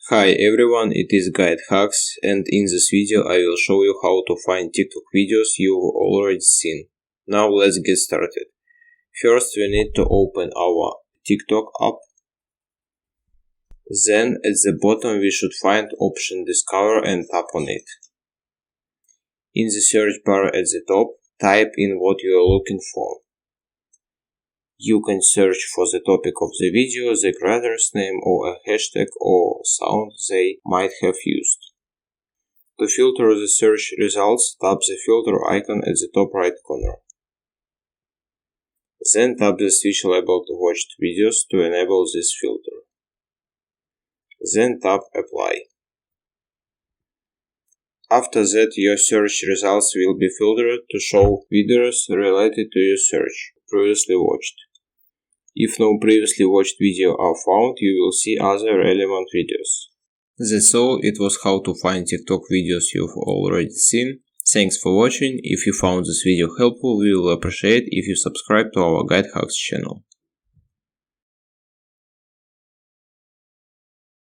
Hi everyone, it is GuideHacks, and in this video I will show you how to find TikTok videos you've already seen. Now let's get started. First we need to open our TikTok app. Then at the bottom we should find option Discover and tap on it. In the search bar at the top, type in what you are looking for. You can search for the topic of the video, the creator's name, or a hashtag or sound they might have used. To filter the search results, tap the filter icon at the top right corner. Then tap the switch label to watched videos to enable this filter. Then tap Apply. After that, your search results will be filtered to show videos related to your search previously watched. If no previously watched video are found, you will see other relevant videos. That's all, it was how to find TikTok videos you've already seen. Thanks for watching. If you found this video helpful, we will appreciate if you subscribe to our GuideHacks channel.